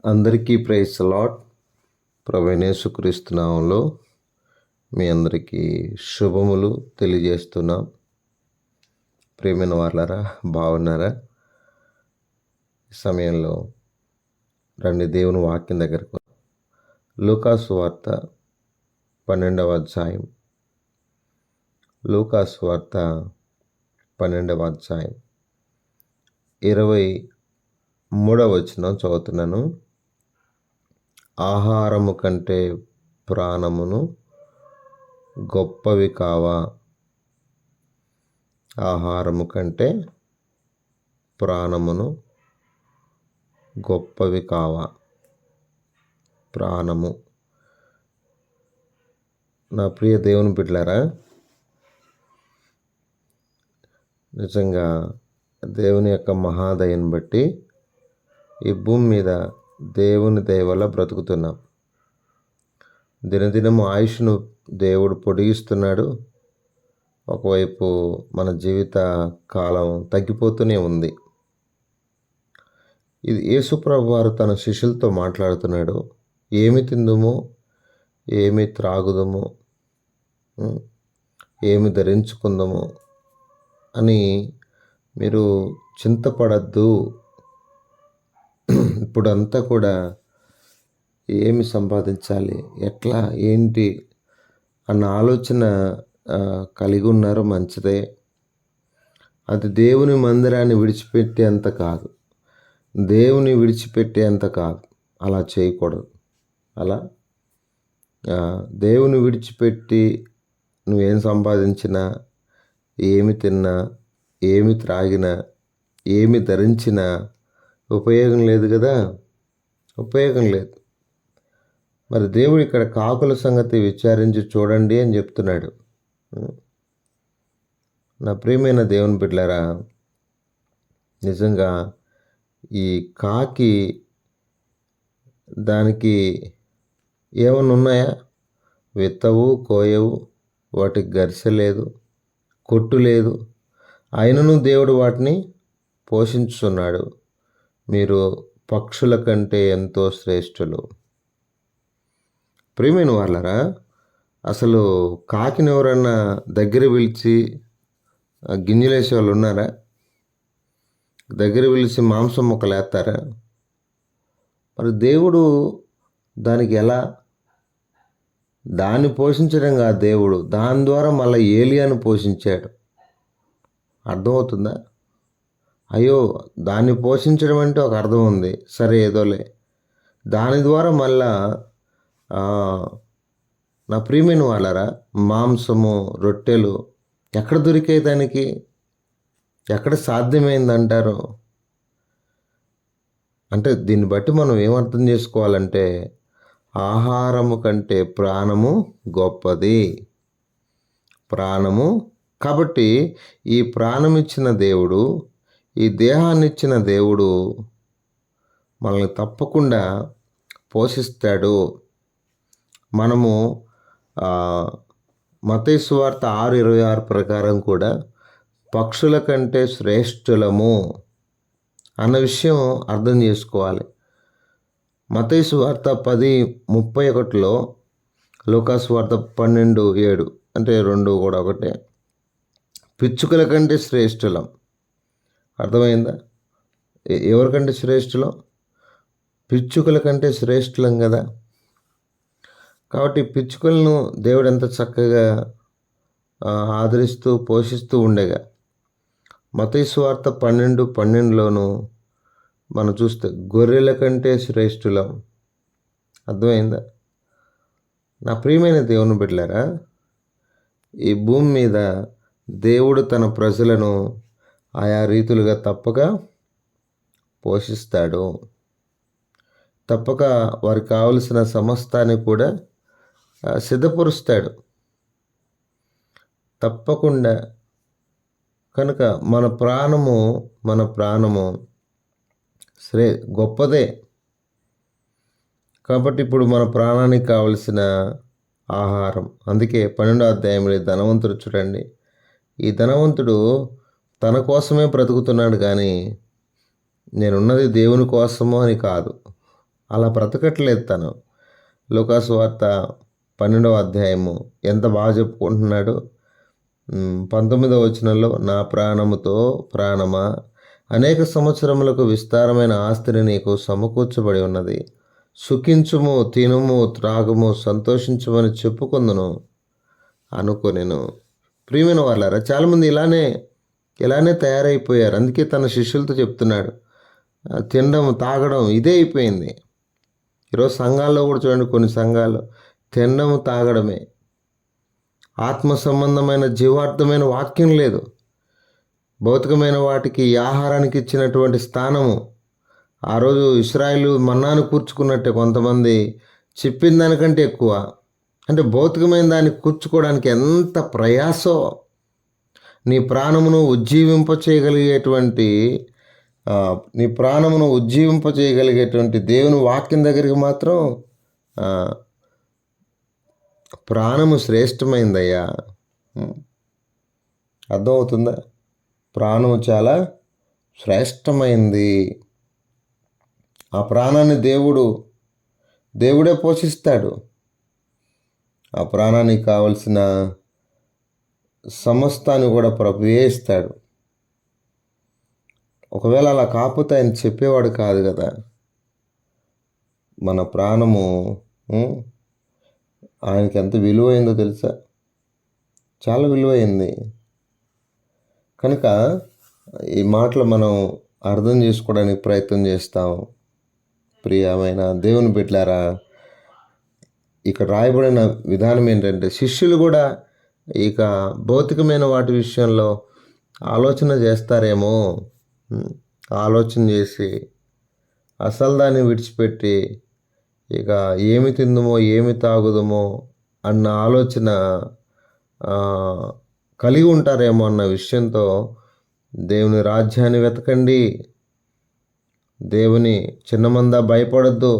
అందరికీ praise lord. ప్రభువైన యేసుక్రీస్తు నామములో మీ అందరికీ శుభములు తెలియజేస్తున్నాం. ప్రియమైన వారలారా, బాగున్నారా? ఈ సమయంలో రండి దేవుని వాక్యం దగ్గరకు. లూకాసు వార్త 12వ అధ్యాయం. లూకాసు వార్త 12వ అధ్యాయం 23వ వచనం చదువుతున్నాను. ఆహారము కంటే ప్రాణమును గొప్పవి కావా? ఆహారము కంటే ప్రాణమును గొప్పవి కావా? ప్రాణము. నా ప్రియ దేవుని బిడ్డలారా, నిజంగా దేవుని యొక్క మహాదయను బట్టి ఈ భూమి మీద దేవుని దయ వల్ల బ్రతుకుతున్నాం. దినదినము ఆయుష్ను దేవుడు పొడిగిస్తున్నాడు. ఒకవైపు మన జీవిత కాలం తగ్గిపోతూనే ఉంది. ఇది యేసుప్రభు వారు తన శిష్యులతో మాట్లాడుతున్నాడు. ఏమి తిందుము, ఏమి త్రాగుదము, ఏమి ధరించుకుందాము అని మీరు చింతపడద్దు. ఇప్పుడంతా కూడా ఏమి సంపాదించాలి, ఎట్లా, ఏంటి అన్న ఆలోచన కలిగి ఉన్నారు. మంచిదే. అది దేవుని మందిరాన్ని విడిచిపెట్టేంత కాదు, దేవుని విడిచిపెట్టేంత కాదు. అలా చేయకూడదు. అలా దేవుని విడిచిపెట్టి నువ్వేం సంపాదించినా, ఏమి తిన్నా, ఏమి త్రాగినా, ఏమి ధరించినా ఉపయోగం లేదు కదా. ఉపయోగం లేదు. మరి దేవుడు ఇక్కడ కాకుల సంగతి విచారించి చూడండి అని చెప్తున్నాడు. నా ప్రియమైన దేవుని బిడ్డలారా, నిజంగా ఈ కాకి దానికి ఏమన్నా ఉన్నాయా? విత్తవు, కోయవు, వాటికి గరిసె లేదు, కొట్టు లేదు. అయినను దేవుడు వాటిని పోషించుతున్నాడు. మీరు పక్షుల కంటే ఎంతో శ్రేష్ఠులు. ప్రియమైన వాళ్ళరా, అసలు కాకిని ఎవరన్నా దగ్గర పిలిచి గింజలేసే వాళ్ళు ఉన్నారా? దగ్గర పిలిచి మాంసం ముక్కలు వేస్తారా? మరి దేవుడు దానికి ఎలా? దాన్ని పోషించడం కాదు దేవుడు, దాని ద్వారా మళ్ళీ ఏలియాను పోషించాడు. అర్థమవుతుందా? అయ్యో, దాన్ని పోషించడం అంటే ఒక అర్థం ఉంది, సరే ఏదోలే. దాని ద్వారా మళ్ళా నా ప్రియమైన వాళ్ళరా, మాంసము, రొట్టెలు ఎక్కడ దొరికాయి దానికి? ఎక్కడ సాధ్యమైందంటారు? అంటే దీన్ని బట్టి మనం ఏమర్థం చేసుకోవాలంటే, ఆహారము కంటే ప్రాణము గొప్పది. ప్రాణము. కాబట్టి ఈ ప్రాణం ఇచ్చిన దేవుడు, ఈ దేహాన్ని ఇచ్చిన దేవుడు మనల్ని తప్పకుండా పోషిస్తాడు. మనము మత్తయి సువార్త 6:26 ప్రకారం కూడా పక్షుల కంటే శ్రేష్ఠులము అన్న విషయం అర్థం చేసుకోవాలి. మత్తయి సువార్త 10:31లో, లూకాసు వార్త 12:7, అంటే రెండు కూడా ఒకటే. పిచ్చుకల కంటే శ్రేష్ఠులం. అర్థమైందా? ఎవరికంటే శ్రేష్ఠులం? పిచ్చుకల కంటే శ్రేష్ఠులం కదా. కాబట్టి పిచ్చుకలను దేవుడు ఎంత చక్కగా ఆదరిస్తూ పోషిస్తూ ఉండేగా. మత్తయి సువార్త 12:12లోను మనం చూస్తే గొర్రెల కంటే శ్రేష్ఠులం. అర్థమైందా? నా ప్రియమైన దేవుని బిడ్డలారా, ఈ భూమి మీద దేవుడు తన ప్రజలను ఆయా రీతులుగా తప్పక పోషిస్తాడు. తప్పక వారికి కావలసిన సమస్తాన్ని కూడా సిద్ధపరుస్తాడు తప్పకుండా. కనుక మన ప్రాణము గొప్పదే. కాబట్టి ఇప్పుడు మన ప్రాణానికి కావలసిన ఆహారం. అందుకే 12వ అధ్యాయంలో ధనవంతుడు చూడండి. ఈ ధనవంతుడు తన కోసమే బ్రతుకుతున్నాడు, కానీ నేనున్నది దేవుని కోసము అని కాదు. అలా బ్రతకట్లేదు తను. లూకాసు వార్త 12వ అధ్యాయము ఎంత బాగా చెప్పుకుంటున్నాడు. 19వ వచనంలో, నా ప్రాణముతో ప్రాణమా, అనేక సంవత్సరములకు విస్తారమైన ఆస్తిని నీకు సమకూర్చబడి ఉన్నది, సుఖించుము, తినుము, త్రాగుము, సంతోషించుమని చెప్పుకుందును అనుకొనెను. ప్రియమైన వాళ్ళారా, చాలామంది ఇలానే తయారైపోయారు. అందుకే తన శిష్యులతో చెప్తున్నాడు, తినడం తాగడం ఇదే అయిపోయింది. ఈరోజు సంఘాల్లో కూడా చూడండి, కొన్ని సంఘాలు తినడం తాగడమే, ఆత్మ సంబంధమైన జీవార్థమైన వాక్యం లేదు. భౌతికమైన వాటికి, ఈ ఆహారానికి ఇచ్చినటువంటి స్థానము, ఆ రోజు ఇశ్రాయేలు మన్నాను కూర్చుకున్నట్టే కొంతమంది చెప్పిన దానికంటే ఎక్కువ. అంటే భౌతికమైన దాన్ని కూర్చుకోవడానికి ఎంత ప్రయాసో. నీ ప్రాణమును ఉజ్జీవింపచేయగలిగేటువంటి దేవుని వాక్యం దగ్గరికి మాత్రం ప్రాణము శ్రేష్టమైందయ్యా. అర్థమవుతుందా? ప్రాణము చాలా శ్రేష్టమైంది. ఆ ప్రాణాన్ని దేవుడే పోషిస్తాడు. ఆ ప్రాణానికి కావలసిన సమస్తాన్ని కూడా ప్రభువే ఇస్తాడు. ఒకవేళ అలా కాకపోతే ఆయన చెప్పేవాడు కాదు కదా. మన ప్రాణము ఆయనకి ఎంత విలువైందో తెలుసా? చాలా విలువైంది. కనుక ఈ మాటలు మనం అర్థం చేసుకోవడానికి ప్రయత్నం చేస్తాం. ప్రియమైన దేవుని బిడ్డలారా, ఇక్కడ రాయబడిన విధానం ఏంటంటే, శిష్యులు కూడా ఇక భౌతికమైన వాటి విషయంలో ఆలోచన చేస్తారేమో. ఆలోచన చేసి అసలు దాన్ని విడిచిపెట్టి ఇక ఏమి తిందుమో ఏమి తాగుదమో అన్న ఆలోచన కలిగి ఉంటారేమో అన్న విషయంతో, దేవుని రాజ్యాన్ని వెతకండి, దేవుని చిన్నమంద భయపడద్దు,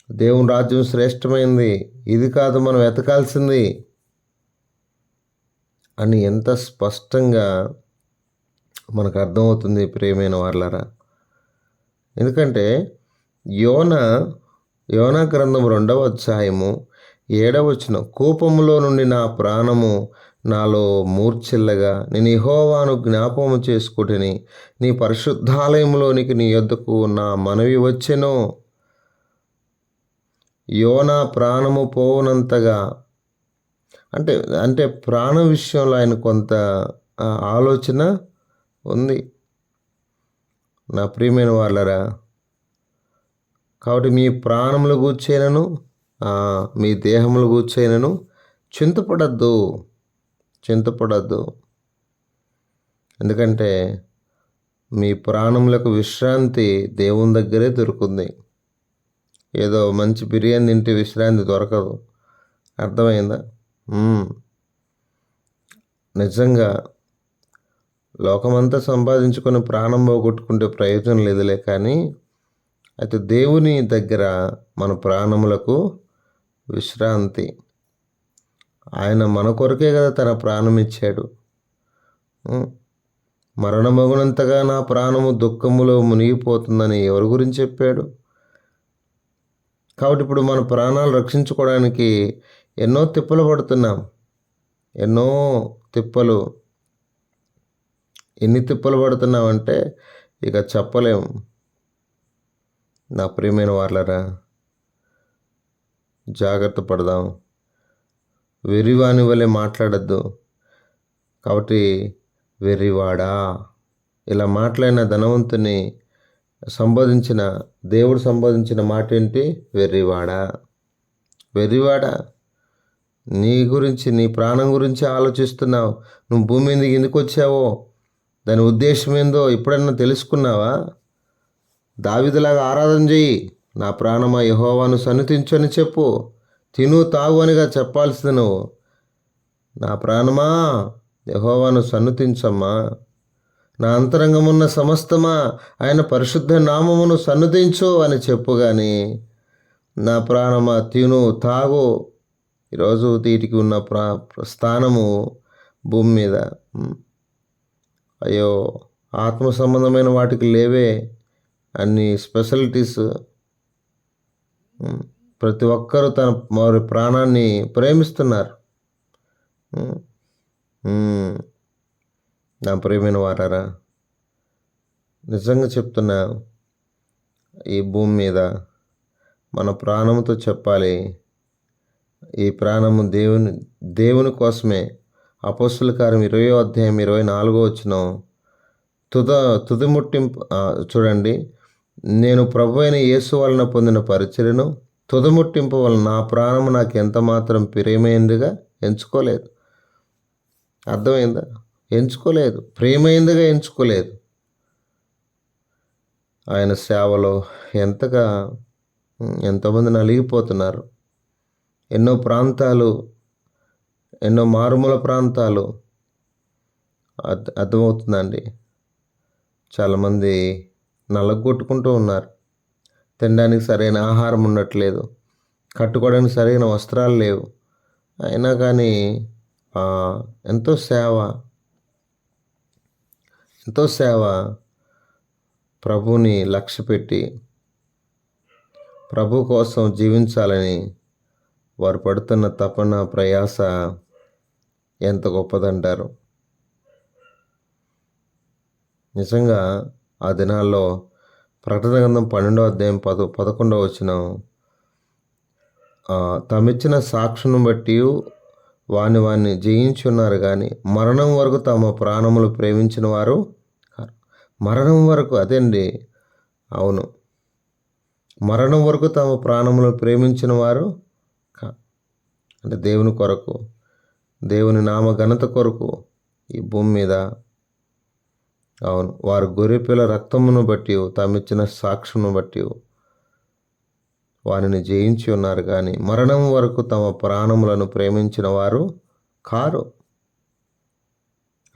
దేవుని రాజ్యం శ్రేష్టమైంది, ఇది కాదు మనం వెతకాల్సింది అని ఎంత స్పష్టంగా మనకు అర్థమవుతుంది ప్రియమైన వాళ్ళారా. ఎందుకంటే యోనా గ్రంథం 2వ అధ్యాయము 7వ వచనం, కోపములో నుండి నా ప్రాణము నాలో మూర్ఛిల్లగా నేను యెహోవాను జ్ఞాపకము చేసుకుని నీ పరిశుద్ధాలయంలోనికి నీ యొద్దకు నా మనవి వచ్చెను. యోనా ప్రాణము పోవునంతగా అంటే ప్రాణం విషయంలో ఆయన కొంత ఆలోచన ఉంది నా ప్రియమైన వాళ్ళరా. కాబట్టి మీ ప్రాణములు గూర్చైనను మీ దేహములు గూర్చైనను చింతపడద్దు. ఎందుకంటే మీ ప్రాణములకు విశ్రాంతి దేవుని దగ్గరే దొరుకుతుంది. ఏదో మంచి బిర్యానీ తింటే విశ్రాంతి దొరకదు. అర్థమైందా? నిజంగా లోకమంతా సంపాదించుకొని ప్రాణం పోగొట్టుకుంటే ప్రయోజనం లేదులే. కానీ అయితే దేవుని దగ్గర మన ప్రాణములకు విశ్రాంతి. ఆయన మన కొరకే కదా తన ప్రాణం ఇచ్చాడు. మరణమగునంతగా నా ప్రాణము దుఃఖములో మునిగిపోతుందని ఎవరి గురించి చెప్పాడు? కాబట్టి ఇప్పుడు మన ప్రాణాలు రక్షించుకోవడానికి ఎన్నో తిప్పలు పడుతున్నాం. ఎన్ని తిప్పలు పడుతున్నామంటే ఇక చెప్పలేము. నా ప్రియమైన వాళ్ళరా, జాగ్రత్త పడదాం. వెర్రివాని వలె మాట్లాడద్దు. కాబట్టి వెర్రివాడా, ఇలా మాట్లాడిన ధనవంతుని దేవుడు సంబోధించిన మాట ఏంటి? వెర్రివాడా, నీ ప్రాణం గురించి ఆలోచిస్తున్నావు. నువ్వు భూమి మీదకి ఎందుకు వచ్చావో, దాని ఉద్దేశం ఏందో ఎప్పుడన్నా తెలుసుకున్నావా? దావీదులాగా ఆరాధన చెయ్యి. నా ప్రాణమా యెహోవాను సన్నిధించు అని చెప్పు. తిను తాగు అనిగా చెప్పాల్సింది నువ్వు. నా ప్రాణమా యెహోవాను సన్నిధించమ్మా. నా అంతరంగమున్న సమస్తమా ఆయన పరిశుద్ధ నామమును సన్నిధించు అని చెప్పు. కానీ నా ప్రాణమా తిను తాగు. ఈరోజు వీటికి ఉన్న స్థానము భూమి మీద. అయ్యో, ఆత్మ సంబంధమైన వాటికి లేవే అన్ని స్పెషాలిటీస్. ఉమ్, ప్రతి ఒక్కరూ తన వారి ప్రాణాన్ని ప్రేమిస్తున్నారు. ఉమ్, ఉమ్, నా ప్రియమైన వారారా, నిజంగా చెప్తున్నా, ఈ భూమి మీద మన ప్రాణంతో చెప్పాలి, ఈ ప్రాణము దేవుని కోసమే. అపోస్తుల కార్యం 20వ అధ్యాయం 24వ వచనం, తుది ముట్టింపు చూడండి, నేను ప్రభు అయిన యేసు వలన పొందిన పరిచర్యను తుదముట్టింపు వలన నా ప్రాణము నాకు ఎంత మాత్రం ప్రియమైందిగా ఎంచుకోలేదు. అర్థమైందా? ఎంచుకోలేదు, ప్రియమైందిగా ఎంచుకోలేదు. ఆయన సేవలో ఎంతోమంది నలిగిపోతున్నారు. ఎన్నో ప్రాంతాలు, ఎన్నో మారుమూల ప్రాంతాలు, అర్థమవుతుందండి, చాలామంది నలగొట్టుకుంటూ ఉన్నారు. తినడానికి సరైన ఆహారం ఉండట్లేదు, కట్టుకోవడానికి సరైన వస్త్రాలు లేవు. అయినా కానీ ఎంతో సేవ ప్రభుని లక్ష్యపెట్టి ప్రభు కోసం జీవించాలని వారు పడుతున్న తపన, ప్రయాస ఎంత గొప్పదంటారు. నిజంగా ఆ దినాల్లో ప్రకటన గ్రంథం 12వ అధ్యాయం 11వ వచనం, తమిచ్చిన సాక్షును బట్టి వాని జయించి ఉన్నారు కానీ మరణం వరకు తమ ప్రాణములు ప్రేమించిన వారు మరణం వరకు, అదేండి, అవును, మరణం వరకు తమ ప్రాణములు ప్రేమించిన వారు అంటే దేవుని కొరకు, దేవుని నామ ఘనత కొరకు ఈ భూమి మీద, అవును, వారు గొర్రెపిల్ల రక్తమును బట్టి తామిచ్చిన సాక్షును బట్టి వారిని జయించి ఉన్నారు కానీ మరణం వరకు తమ ప్రాణములను ప్రేమించిన వారు కారు.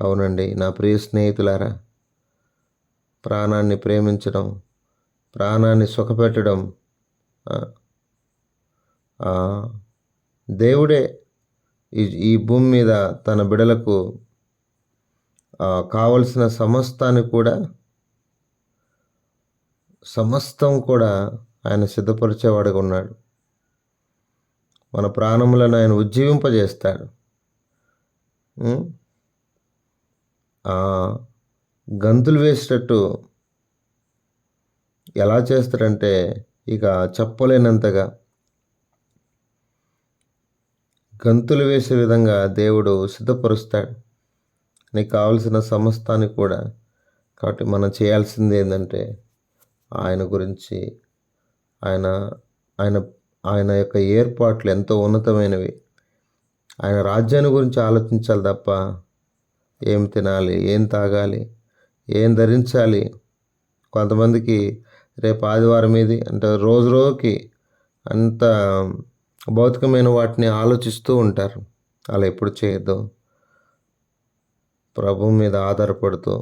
అవునండి నా ప్రియ స్నేహితులారా, ప్రాణాన్ని ప్రేమించడం, ప్రాణాన్ని సుఖపెట్టడం దేవుడే ఈ భూమి మీద తన బిడలకు కావలసిన సమస్తం కూడా ఆయన సిద్ధపరిచేవాడుగా ఉన్నాడు. మన ప్రాణములను ఆయన ఉజ్జీవింపజేస్తాడు. గంతులు వేసేటట్టు ఎలా చేస్తాడంటే ఇక చెప్పలేనంతగా గంతులు వేసే విధంగా దేవుడు సిద్ధపరుస్తాడు నీకు కావలసిన సమస్తాన్ని కూడా. కాబట్టి మనం చేయాల్సింది ఏంటంటే ఆయన గురించి, ఆయన యొక్క ఏర్పాట్లు ఎంతో ఉన్నతమైనవి. ఆయన రాజ్యాన్ని గురించి ఆలోచించాలి తప్ప ఏం తినాలి, ఏం తాగాలి, ఏం ధరించాలి. కొంతమందికి రేపు ఆదివారం ఇది అంటే రోజుకి అంత భౌతికమైన వాటిని ఆలోచిస్తూ ఉంటారు. అలా ఎప్పుడు చేయొద్దు. ప్రభు మీద ఆధారపడుతూ,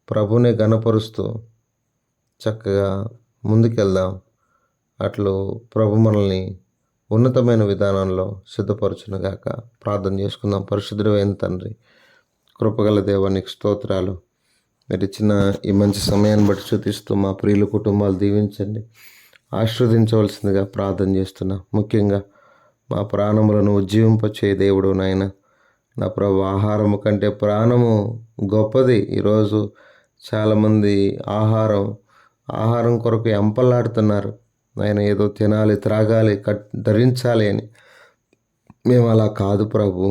ప్రభుని ఘనపరుస్తూ చక్కగా ముందుకెళ్దాం. అట్లు ప్రభు మనల్ని ఉన్నతమైన విధానంలో సిద్ధపరచునుగాక. ప్రార్థన చేసుకుందాం. పరిశుద్ధుడైన తండ్రి, కృపగల దేవానికి స్తోత్రాలు. మీరు ఇచ్చిన ఈ మంచి సమయాన్ని బట్టి చూపిస్తూ మా ప్రియుల కుటుంబాలు దీవించండి, ఆశీర్వదించవలసిందిగా ప్రార్థన చేస్తున్నా. ముఖ్యంగా మా ప్రాణములను ఉజ్జీవింపచే దేవుడు నాయన. నా ప్రభు, ఆహారము కంటే ప్రాణము గొప్పది. ఈరోజు చాలామంది ఆహారం కొరకు ఎంపలాడుతున్నారు. ఆయన ఏదో తినాలి, త్రాగాలి, ధరించాలి అని. మేము అలా కాదు ప్రభు.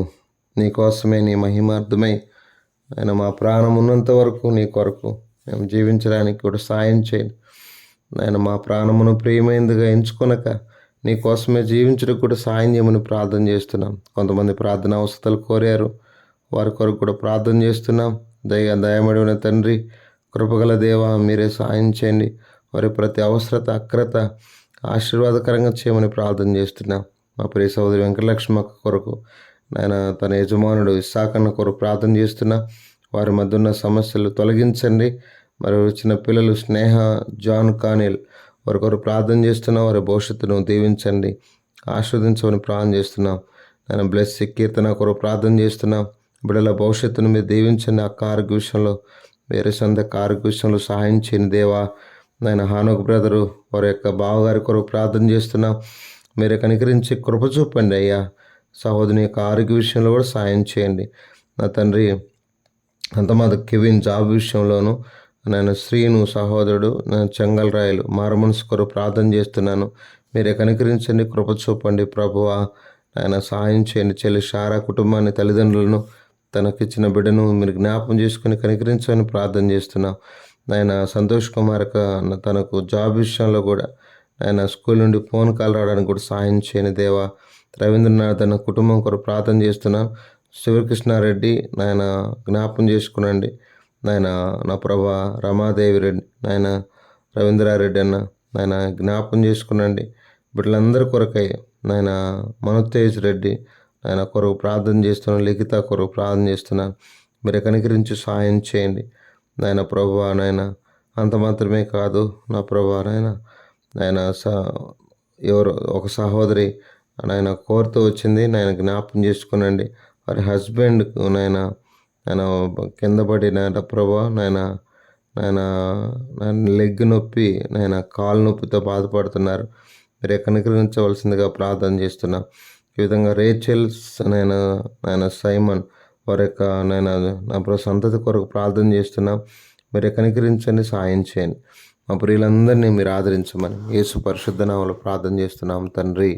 నీకోసమే, నీ మహిమార్థమై ఆయన మా ప్రాణం ఉన్నంత వరకు నీ కొరకు మేము జీవించడానికి కూడా సాయం చేయండి. ఆయన మా ప్రాణమును ప్రియమైనదిగా ఎంచుకొనక నీ కోసమే జీవించడానికి కూడా సాయం చేయమని ప్రార్థన చేస్తున్నాం. కొంతమంది ప్రార్థన అవసరాలు కోరారు, వారి కొరకు కూడా ప్రార్థన చేస్తున్నాం. దయమడిన తండ్రి, కృపగల దేవ, మీరే సాయం చేయండి. వారి ప్రతి అవసరత, అక్రత ఆశీర్వాదకరంగా చేయమని ప్రార్థన చేస్తున్నాం. మా ప్రియ సోదరి వెంకటలక్ష్మి అక్క కొరకు, నాయన తన యజమానుడు ఇస్సాకన్న కొరకు ప్రార్థన చేస్తున్నా. వారి మధ్య ఉన్న సమస్యలు తొలగించండి. మరి వచ్చిన పిల్లలు స్నేహ, జాన్ కానిల్, వారి కొరకు ప్రార్థన చేస్తున్నాం. వారి భవిష్యత్తును దీవించండి, ఆస్వాదించమని ప్రార్థన చేస్తున్నాం. నేను బ్లెస్ కీర్తన కొరకు ప్రార్థన చేస్తున్నాం. బిడ్డల భవిష్యత్తును మీరు దీవించండి. ఆ ఆరోగ్య విషయంలో, వేరే సొంత ఆరోగ్య విషయంలో సహాయం చేయని దేవా నాయన హానోక్ బ్రదరు వారి యొక్క బావగారి కొరకు ప్రార్థన చేస్తున్నాం. మీరే కనికరించి కృప చూపండి అయ్యా. సహోదరుని యొక్క ఆరోగ్య విషయంలో కూడా సాయం చేయండి నా తండ్రి. అంతమాద కెవిన్ జాబ్ విషయంలోను నేను శ్రీను సహోదరుడు నేను చెంగల్రాయలు మారు మనసు కొరకు ప్రార్థన చేస్తున్నాను. మీరే కనికరించండి, కృప చూపండి ప్రభువా. ఆయన సహాయం చేయండి. చెల్లి షారా కుటుంబాన్ని, తల్లిదండ్రులను, తనకిచ్చిన బిడ్డను మీరు జ్ఞాపం చేసుకుని కనికరించమని ప్రార్థన చేస్తున్నాం. ఆయన సంతోష్ కుమార్ తనకు జాబ్ విషయంలో కూడా ఆయన స్కూల్ నుండి ఫోన్ కాల్ రావడానికి కూడా సహాయం చేయని దేవా. రవీంద్రనాథ్ తన కుటుంబం కొరకు ప్రార్థన చేస్తున్నాం. శివకృష్ణారెడ్డి నాయన జ్ఞాపం చేసుకునండి నాయన. నా ప్రభా రమాదేవి రెడ్డి నాయన, రవీంద్రారెడ్డి అన్న నాయన జ్ఞాపం చేసుకునండి. వీళ్ళందరి కొరకై నాయన మనోతేజ్ రెడ్డి నాయన కొరకు ప్రార్థన చేస్తున్నాను. లిఖిత కొరకు ప్రార్థన చేస్తున్నాను. మీరు కనికరించి సహాయం చేయండి నాయన ప్రభువా. నాయన అంత మాత్రమే కాదు నా ప్రభువా. నాయన ఎవరు ఒక సహోదరి నాయన కోరుతూ వచ్చింది, నాయన జ్ఞాపం చేసుకునండి. వారి హస్బెండ్ నాయన కింద పడి నాయన ప్రభా నాయన లెగ్ నొప్పి నాయన కాలు నొప్పితో బాధపడుతున్నారు. మీరు కనికరించవలసిందిగా ప్రార్థన చేస్తున్నాం. ఈ విధంగా రేచెల్స్ నాయన సైమన్ వారి యొక్క నా సంతతి కొరకు ప్రార్థన చేస్తున్నాం. మీరు కనికరించండి, సాయం చేయండి. మా ప్రియులందరినీ మీరు ఆదరించమని యేసు పరిశుద్ధ నామములో ప్రార్థన చేస్తున్నాం తండ్రి.